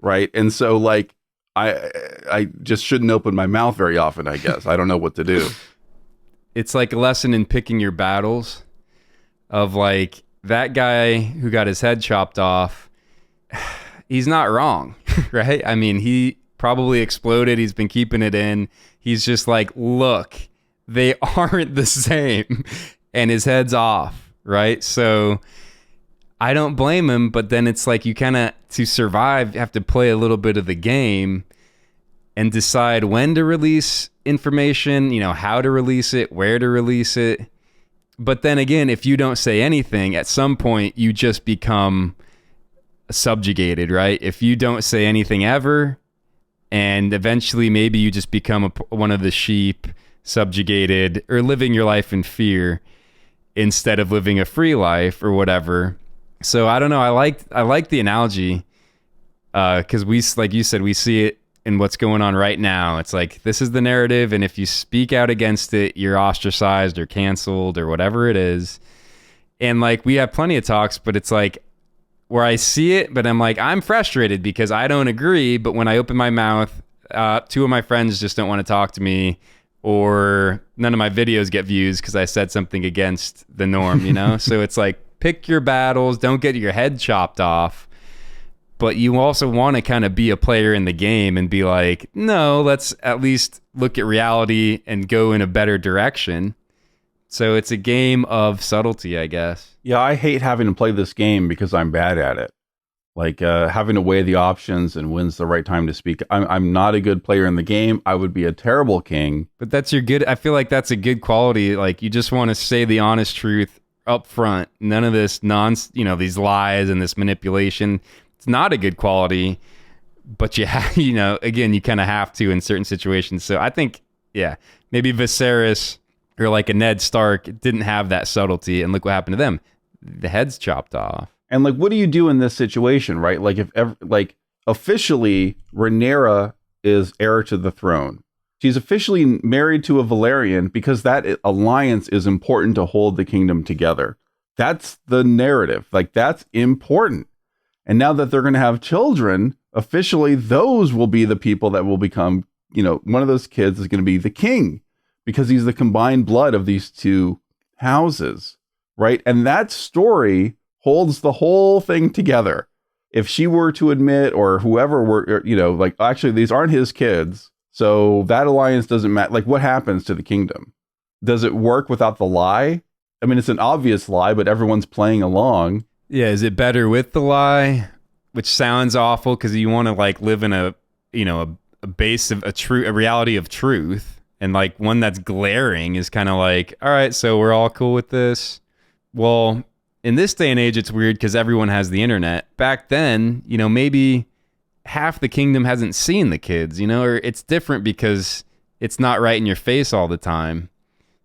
Right. And so, like, I just shouldn't open my mouth very often, I guess. I don't know what to do. It's like a lesson in picking your battles of, like, that guy who got his head chopped off, he's not wrong, right? I mean, he probably exploded. He's been keeping it in. He's just like, look, they aren't the same. And his head's off, right? So I don't blame him, but then it's like you kind of, to survive, have to play a little bit of the game. and decide when to release information, how to release it, where to release it. But then again, if you don't say anything, at some point you just become subjugated, right? If you don't say anything ever, and eventually maybe you just become one of the sheep, subjugated, or living your life in fear instead of living a free life or whatever. So I don't know. I like the analogy because we, like you said, we see it in what's going on right now. It's like, this is the narrative, and if you speak out against it, you're ostracized or canceled or whatever it is. And like, we have plenty of talks, but it's like where I see it, but I'm like, I'm frustrated because I don't agree. But when I open my mouth, two of my friends just don't want to talk to me, or none of my videos get views because I said something against the norm, So it's like, pick your battles, don't get your head chopped off. But you also want to kind of be a player in the game and be like, no, let's at least look at reality and go in a better direction. So it's a game of subtlety, I guess. Yeah, I hate having to play this game because I'm bad at it. Like having to weigh the options and when's the right time to speak. I'm not a good player in the game. I would be a terrible king. But that's your good. I feel like that's a good quality. Like, you just want to say the honest truth up front. None of this these lies and this manipulation. It's not a good quality, but you have, again, you kind of have to in certain situations. So I think, yeah, maybe Viserys or like a Ned Stark didn't have that subtlety, and look what happened to them. The head's chopped off. And like, what do you do in this situation, right? Like, if ever, like, officially Rhaenyra is heir to the throne. She's officially married to a Valyrian because that alliance is important to hold the kingdom together. That's the narrative. Like, that's important. And now that they're going to have children, officially, those will be the people that will become, one of those kids is going to be the king because he's the combined blood of these two houses, right? And that story holds the whole thing together. If she were to admit, or whoever were, like, actually, these aren't his kids, so that alliance doesn't matter. Like, what happens to the kingdom? Does it work without the lie? I mean, it's an obvious lie, but everyone's playing along. Yeah, is it better with the lie? Which sounds awful because you want to like live in a base of a reality of truth, and like one that's glaring is kind of like, all right, so we're all cool with this. Well, in this day and age, it's weird because everyone has the internet. Back then, maybe half the kingdom hasn't seen the kids, or it's different because it's not right in your face all the time.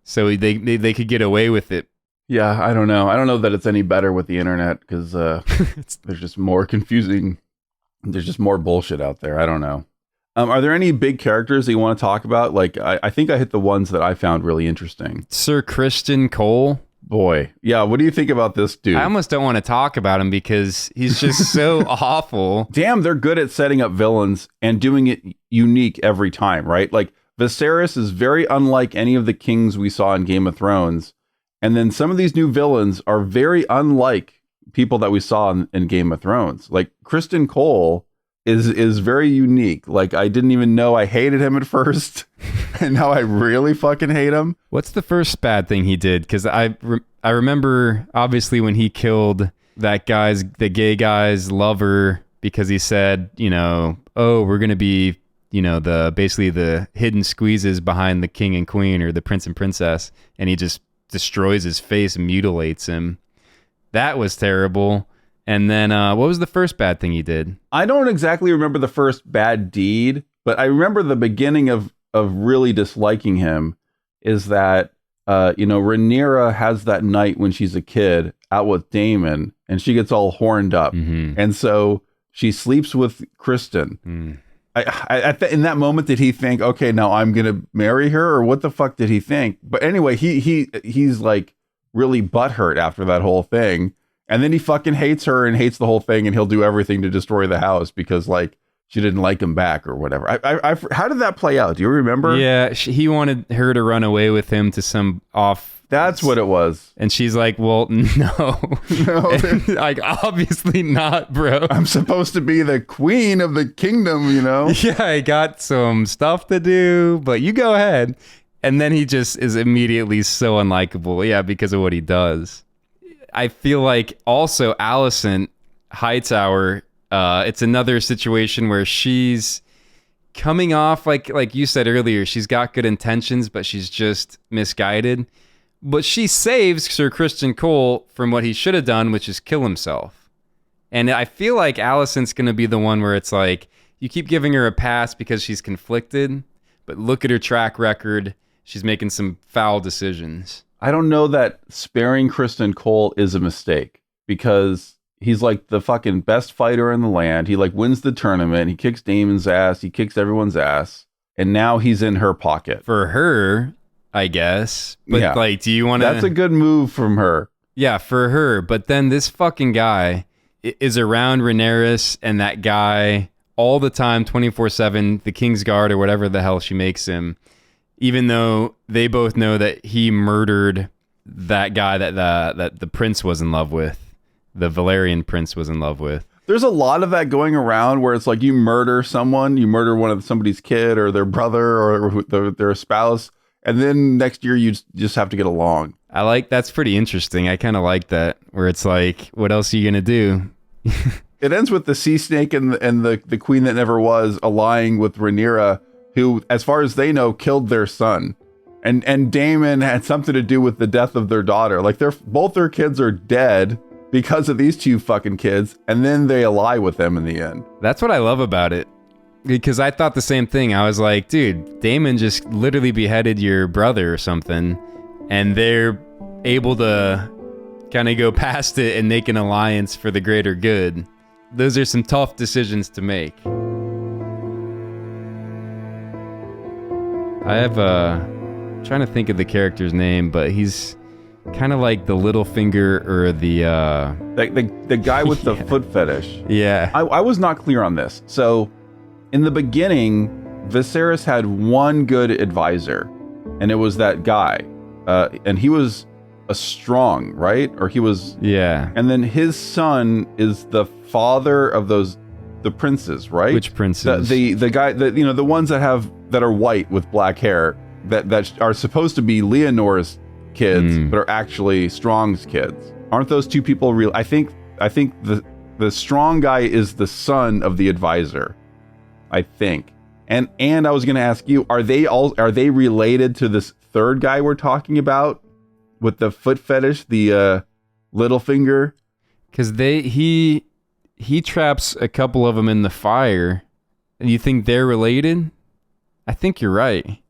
So they could get away with it. Yeah, I don't know. I don't know that it's any better with the internet because there's just more confusing. There's just more bullshit out there. I don't know. Are there any big characters that you want to talk about? Like, I think I hit the ones that I found really interesting. Sir Criston Cole. Boy. Yeah, what do you think about this dude? I almost don't want to talk about him because he's just so awful. Damn, they're good at setting up villains and doing it unique every time, right? Like, Viserys is very unlike any of the kings we saw in Game of Thrones. And then some of these new villains are very unlike people that we saw in Game of Thrones. Like, Criston Cole is very unique. Like, I didn't even know I hated him at first, and now I really fucking hate him. What's the first bad thing he did? Because I remember, obviously, when he killed the gay guy's lover because he said, oh, we're going to be, basically the hidden squeezes behind the king and queen or the prince and princess, and he just destroys his face and mutilates him. That was terrible. And then what was the first bad thing he did? I don't exactly remember the first bad deed, but I remember the beginning of really disliking him is that Rhaenyra has that night when she's a kid out with Daemon, and she gets all horned up. Mm-hmm. And so she sleeps with Criston. In that moment, did he think, okay, now I'm going to marry her, or what the fuck did he think? But anyway, he's like really butthurt after that whole thing. And then he fucking hates her and hates the whole thing, and he'll do everything to destroy the house because like she didn't like him back or whatever. How did that play out? Do you remember? Yeah, he wanted her to run away with him to some off. That's what it was. And she's like, well, no. Like, obviously not, bro. I'm supposed to be the queen of the kingdom, Yeah, I got some stuff to do, but you go ahead. And then he just is immediately so unlikable. Yeah, because of what he does. I feel like also Alicent Hightower, it's another situation where she's coming off like you said earlier, she's got good intentions, but she's just misguided. But she saves Sir Christian Cole from what he should have done, which is kill himself. And I feel like Alicent's going to be the one where it's like, you keep giving her a pass because she's conflicted, but look at her track record. She's making some foul decisions. I don't know that sparing Kristen Cole is a mistake, because he's like the fucking best fighter in the land. He like wins the tournament. He kicks Daemon's ass. He kicks everyone's ass. And now he's in her pocket. For her, I guess. But Yeah. like, do you want to... That's a good move from her. Yeah, for her. But then this fucking guy is around Rhaenyra and that guy all the time, 24/7, the King's Guard or whatever the hell she makes him, even though they both know that he murdered that guy that the prince was in love with, the Valerian prince was in love with. There's a lot of that going around where it's like you murder someone, you murder somebody's kid or their brother or their spouse, and then next year you just have to get along. That's pretty interesting. I kind of like that, where it's like, what else are you going to do? It ends with the sea snake and the queen that never was allying with Rhaenyra, who, as far as they know, killed their son. And Daemon had something to do with the death of their daughter. Like both their kids are dead because of these two fucking kids, and then they ally with them in the end. That's what I love about it. Because I thought the same thing. I was like, dude, Daemon just literally beheaded your brother or something, and they're able to kind of go past it and make an alliance for the greater good. Those are some tough decisions to make. I have trying to think of the character's name, but he's kind of like the Littlefinger or The guy with the foot fetish. Yeah. I was not clear on this. So, in the beginning, Viserys had one good advisor, and it was that guy. And he was a strong, right? Or he was... Yeah. And then his son is the father of the princes, right? Which princes? The guy that, the ones that are white with black hair that are supposed to be Leonor's kids, but are actually Strong's kids. Aren't those two people real? I think the strong guy is the son of the advisor. I think. And I was going to ask you, are they related to this third guy we're talking about with the foot fetish, the Littlefinger? Because he traps a couple of them in the fire. And you think they're related? I think you're right.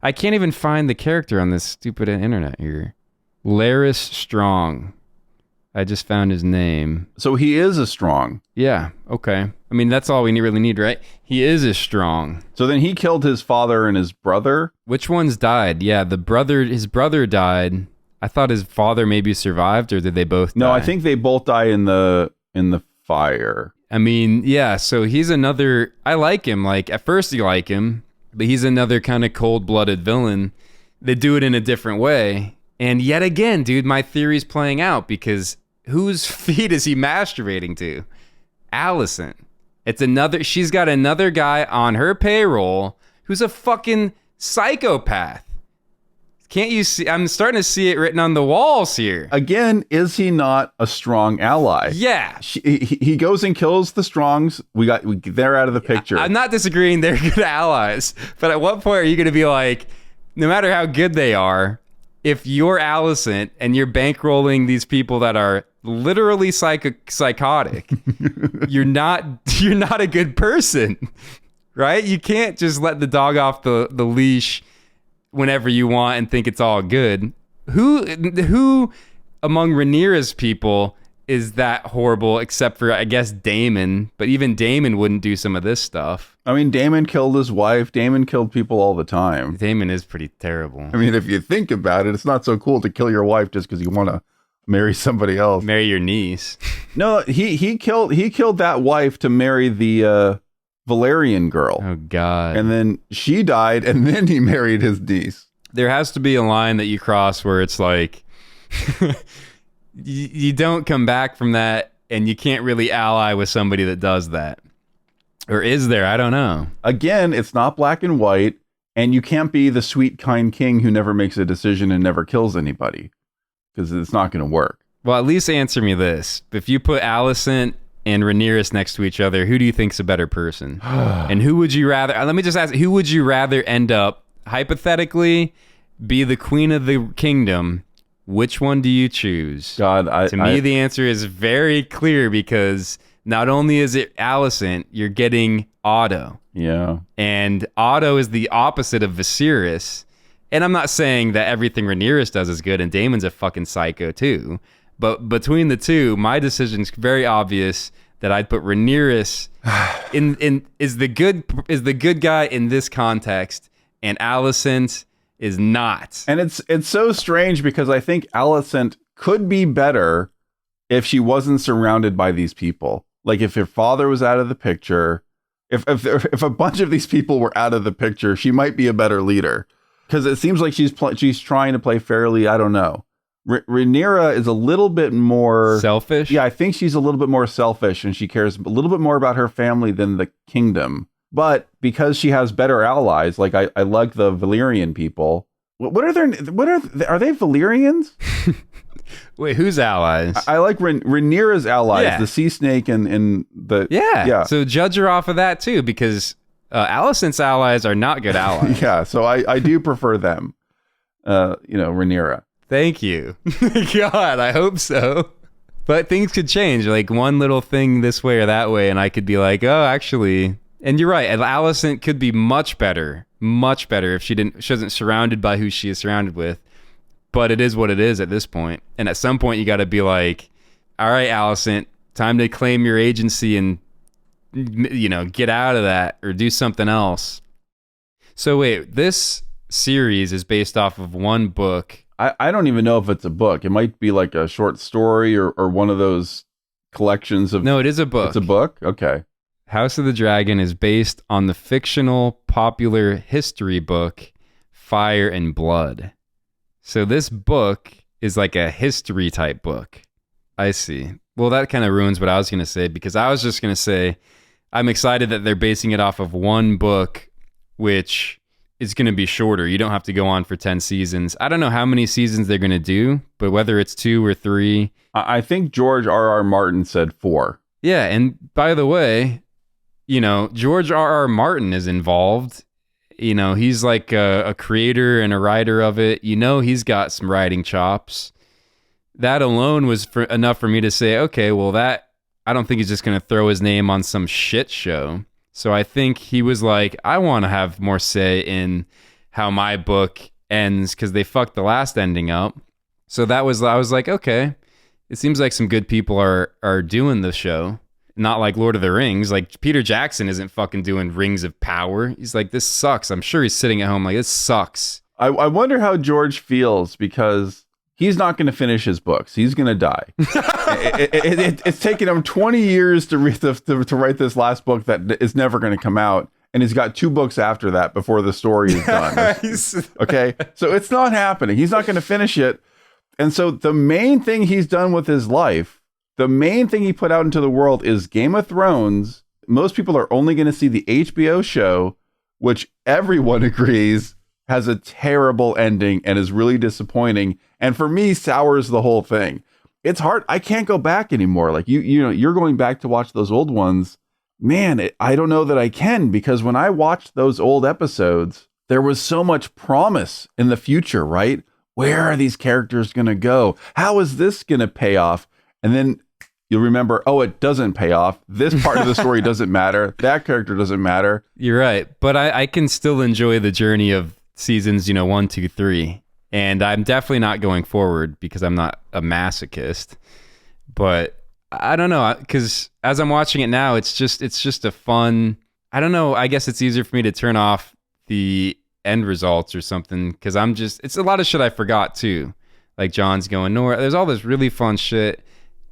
I can't even find the character on this stupid internet here. Larys Strong. I just found his name. So he is a Strong. Yeah, okay. I mean, that's all we really need, right? He is a Strong. So then he killed his father and his brother? Which ones died? Yeah, his brother died. I thought his father maybe survived, or did they both die? No, I think they both die in the fire. I mean, yeah, so he's another... I like him. Like, at first you like him, but he's another kind of cold-blooded villain. They do it in a different way. And yet again, dude, my theory's playing out, because whose feet is he masturbating to? Alicent. She's got another guy on her payroll who's a fucking psychopath. Can't you see? I'm starting to see it written on the walls here. Again, is he not a strong ally? Yeah. He goes and kills the Strongs. They're out of the picture. I'm not disagreeing. They're good allies. But at what point are you going to be like, no matter how good they are, if you're Alicent and you're bankrolling these people that are literally psychotic, you're not a good person, right? You can't just let the dog off the leash whenever you want and think it's all good. Who among Rhaenyra's people is that horrible, except for, I guess, Daemon? But even Daemon wouldn't do some of this stuff. I mean, Daemon killed his wife. Daemon killed people all the time. Daemon is pretty terrible. I mean, if you think about it, it's not so cool to kill your wife just because you want to marry somebody else. Marry your niece. No, he killed that wife to marry the Valerian girl. Oh, God. And then she died, and then he married his niece. There has to be a line that you cross where it's like, you don't come back from that, and you can't really ally with somebody that does that. Or is there? I don't know. Again, it's not black and white, and you can't be the sweet, kind king who never makes a decision and never kills anybody, because it's not going to work. Well, at least answer me this. If you put Alicent and Rhaenyra next to each other, who do you think's a better person? And who would you rather? Let me just ask: who would you rather end up hypothetically be the queen of the kingdom? Which one do you choose? God, to me, the answer is very clear because not only is it Alicent, you're getting Otto. Yeah. And Otto is the opposite of Viserys. And I'm not saying that everything Rhaenyra does is good, and Daemon's a fucking psycho too. But between the two, my decision's very obvious that I'd put Rhaenyra is the good guy in this context, and Alicent is not. And it's so strange because I think Alicent could be better if she wasn't surrounded by these people. Like if her father was out of the picture, if a bunch of these people were out of the picture, she might be a better leader. Because it seems like she's trying to play fairly. I don't know. Rhaenyra is a little bit more selfish. Yeah, I think she's a little bit more selfish, and she cares a little bit more about her family than the kingdom. But because she has better allies, like I like the Valyrian people. Are they Valyrians? Wait, whose allies? I like Rhaenyra's allies, the sea snake and the yeah. So judge her off of that too, because Alicent's allies are not good allies. Yeah, so I do prefer them. Rhaenyra. Thank you. God, I hope so. But things could change, like one little thing this way or that way, and I could be like, oh, actually. And you're right. Alicent could be much better if she wasn't surrounded by who she is surrounded with. But it is what it is at this point. And at some point, you got to be like, all right, Alicent, time to claim your agency and, get out of that or do something else. So wait, this series is based off of one book. I don't even know if it's a book. It might be like a short story or one of those collections of... No, it is a book. It's a book? Okay. House of the Dragon is based on the fictional popular history book Fire and Blood. So this book is like a history type book. I see. Well, that kind of ruins what I was going to say, because I was just going to say I'm excited that they're basing it off of one book, which is going to be shorter. You don't have to go on for 10 seasons. I don't know how many seasons they're going to do, but whether it's 2 or 3. I think George R.R. Martin said 4. Yeah, and by the way, George R.R. Martin is involved. He's like a creator and a writer of it. He's got some writing chops. That alone was enough for me to say, okay, well, I don't think he's just going to throw his name on some shit show. So I think he was like, I want to have more say in how my book ends because they fucked the last ending up. So I was like, okay, it seems like some good people are doing the show. Not like Lord of the Rings. Like Peter Jackson isn't fucking doing Rings of Power. He's like, this sucks. I'm sure he's sitting at home like, this sucks. I wonder how George feels because he's not going to finish his books. He's going to die. It's taken him 20 years to write this last book that is never going to come out. And he's got 2 books after that before the story is done. Okay. So it's not happening. He's not going to finish it. And so the main thing he's done with his life, the main thing he put out into the world is Game of Thrones. Most people are only going to see the HBO show, which everyone agrees has a terrible ending and is really disappointing. And for me, sours the whole thing. It's hard. I can't go back anymore. Like you're going back to watch those old ones. Man, I don't know that I can, because when I watched those old episodes, there was so much promise in the future, right? Where are these characters going to go? How is this going to pay off? And then you'll remember, oh, it doesn't pay off. This part of the story doesn't matter. That character doesn't matter. You're right. But I can still enjoy the journey of seasons, 1, 2, 3. And I'm definitely not going forward because I'm not a masochist. But I don't know, because as I'm watching it now, it's just a fun... I don't know. I guess it's easier for me to turn off the end results or something, because it's a lot of shit I forgot too. Like John's going nowhere. There's all this really fun shit.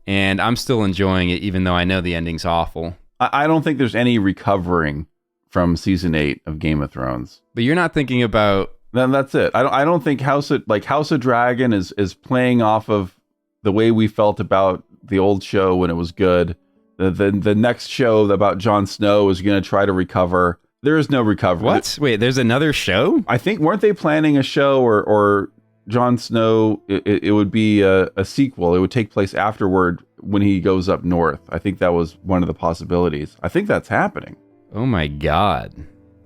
And I'm still enjoying it, even though I know the ending's awful. I don't think there's any recovering from season 8 of Game of Thrones. But you're not thinking about... Then that's it. I don't think House of Dragon is playing off of the way we felt about the old show when it was good. The next show about Jon Snow is going to try to recover. There is no recovery. What? Wait, there's another show? I think, weren't they planning a show or Jon Snow, it would be a sequel. It would take place afterward when he goes up north. I think that was one of the possibilities. I think that's happening. Oh my God.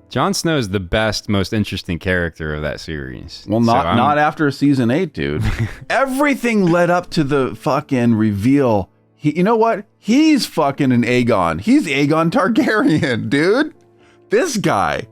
Jon Snow is the best, most interesting character of that series. Well, not after season 8, dude. Everything led up to the fucking reveal. You know what? He's fucking an Aegon. He's Aegon Targaryen, dude. This guy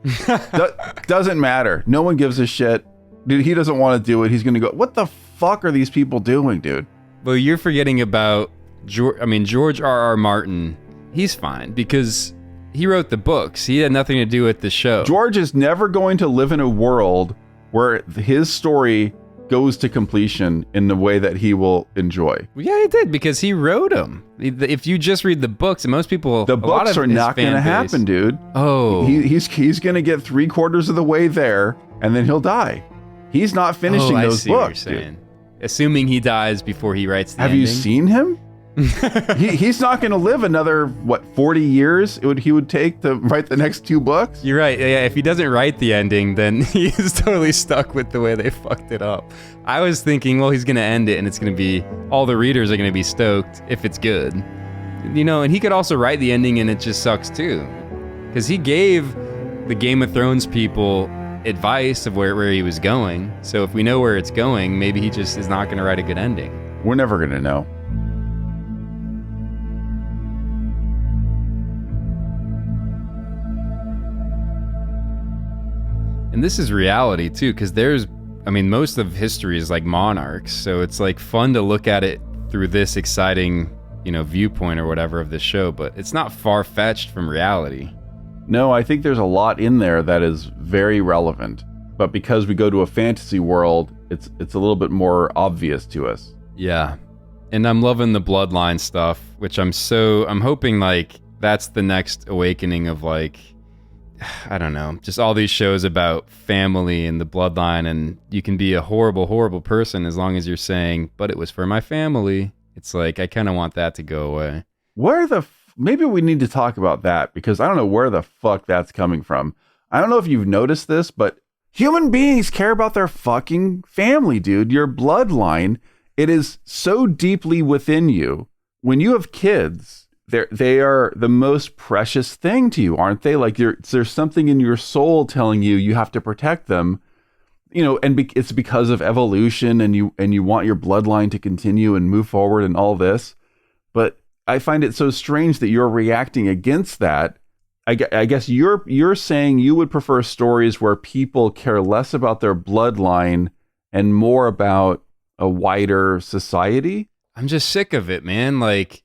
doesn't matter. No one gives a shit. Dude, he doesn't want to do it. He's going to go, what the fuck are these people doing, dude? Well, you're forgetting about George R.R. Martin. He's fine because he wrote the books. He had nothing to do with the show. George is never going to live in a world where his story goes to completion in the way that he will enjoy. Well, yeah, he did because he wrote them. If you just read the books, and most people, the books are not going to happen, dude. Oh, he's going to get 3/4 of the way there, and then he'll die. He's not finishing those books. What you're saying. Dude. Assuming he dies before he writes the Have ending. You seen him? He's not going to live another 40 years he would take to write the next 2 books. You're right. Yeah, if he doesn't write the ending, then he's totally stuck with the way they fucked it up. I was thinking, well, he's going to end it and it's going to be, all the readers are going to be stoked if it's good. You know, and he could also write the ending and it just sucks too. Because he gave the Game of Thrones people advice of where he was going. So if we know where it's going, maybe he just is not going to write a good ending. We're never going to know. And this is reality too, because most of history is like monarchs, so it's like fun to look at it through this exciting, viewpoint or whatever of this show, but it's not far-fetched from reality. No, I think there's a lot in there that is very relevant, but because we go to a fantasy world, it's a little bit more obvious to us. Yeah, and I'm loving the bloodline stuff, which I'm hoping like that's the next awakening of like, I don't know, just all these shows about family and the bloodline, and you can be a horrible, horrible person as long as you're saying, but it was for my family. It's like, I kind of want that to go away. Maybe we need to talk about that, because I don't know where the fuck that's coming from. I don't know if you've noticed this, but human beings care about their fucking family, dude. Your bloodline, it is so deeply within you. When you have kids, they are the most precious thing to you, aren't they? Like there's something in your soul telling you have to protect them, and it's because of evolution, and you want your bloodline to continue and move forward and all this. But I find it so strange that you're reacting against that. I guess you're saying you would prefer stories where people care less about their bloodline and more about a wider society. I'm just sick of it, man. Like,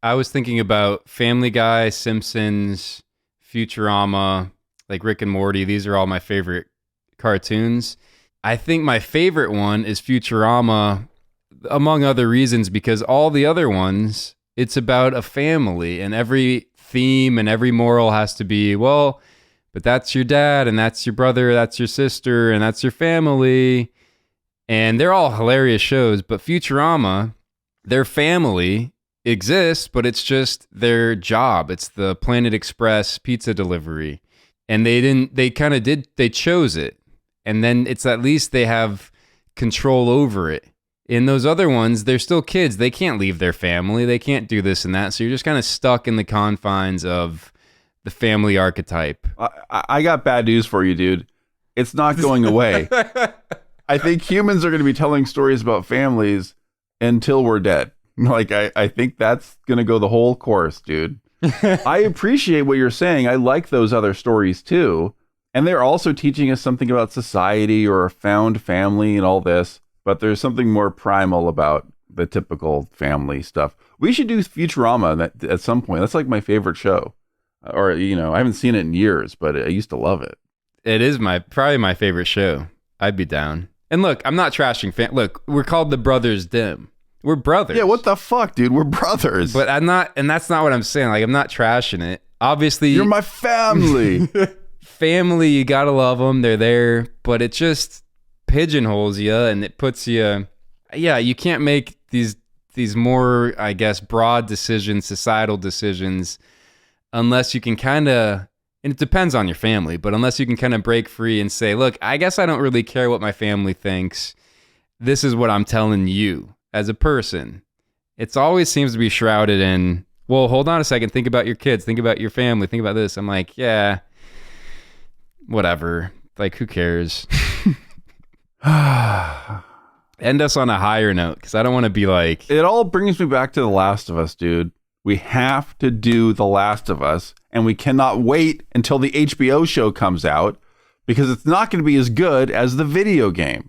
I was thinking about Family Guy, Simpsons, Futurama, like Rick and Morty. These are all my favorite cartoons. I think my favorite one is Futurama, among other reasons, because all the other ones, it's about a family, and every theme and every moral has to be, well, but that's your dad, and that's your brother, that's your sister, and that's your family. And they're all hilarious shows, but Futurama, their family exists, but it's just their job. It's the Planet Express pizza delivery. And they chose it. And then it's at least they have control over it. In those other ones, they're still kids. They can't leave their family. They can't do this and that. So you're just kind of stuck in the confines of the family archetype. I got bad news for you, dude. It's not going away. I think humans are going to be telling stories about families until we're dead. Like, I think that's going to go the whole course, dude. I appreciate what you're saying. I like those other stories too. And they're also teaching us something about society or a found family and all this. But there's something more primal about the typical family stuff. We should do Futurama at some point. That's like my favorite show. Or, I haven't seen it in years, but I used to love it. It is probably my favorite show. I'd be down. And look, I'm not trashing Look, we're called the Brothers Dim. We're brothers. Yeah, what the fuck, dude? We're brothers. But I'm not, and that's not what I'm saying. Like, I'm not trashing it. Obviously, you're my family. Family, you gotta love them. They're there, but it just pigeonholes you, and it puts you. Yeah, you can't make these more, I guess, broad decisions, societal decisions, unless you can kind of. And it depends on your family, but unless you can kind of break free and say, look, I guess I don't really care what my family thinks. this is what I'm telling you as a person. It always seems to be shrouded in, well, hold on a second. Think about your kids. Think about your family. Think about this. I'm like, yeah, whatever. Like, who cares? End us on a higher note, because I don't want to be like... It all brings me back to The Last of Us, dude. We have to do The Last of Us, and we cannot wait until the HBO show comes out, because it's not going to be as good as the video game.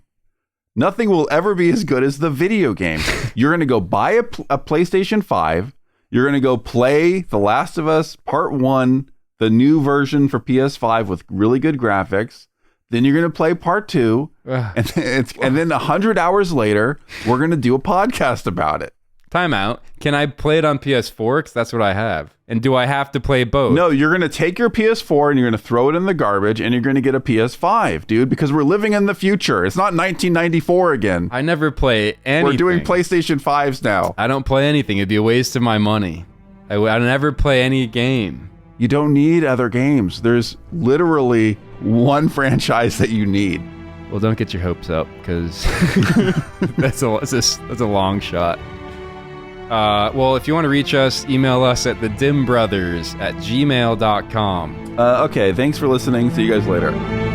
Nothing will ever be as good as the video game. You're going to go buy a PlayStation 5. You're going to go play The Last of Us Part 1, the new version for PS5 with really good graphics. Then you're going to play Part 2. And then 100 hours later, we're going to do a podcast about it. Time out. Can I play it on PS4? Because that's what I have. And do I have to play both? No, you're going to take your PS4 and you're going to throw it in the garbage and you're going to get a PS5, dude, because we're living in the future. It's not 1994 again. I never play anything. We're doing PlayStation 5s now. I don't play anything. It'd be a waste of my money. I never play any game. You don't need other games. There's literally one franchise that you need. Well, don't get your hopes up, because that's a long shot. Well, if you want to reach us, email us at thedimbrothers@gmail.com. Okay, thanks for listening. See you guys later.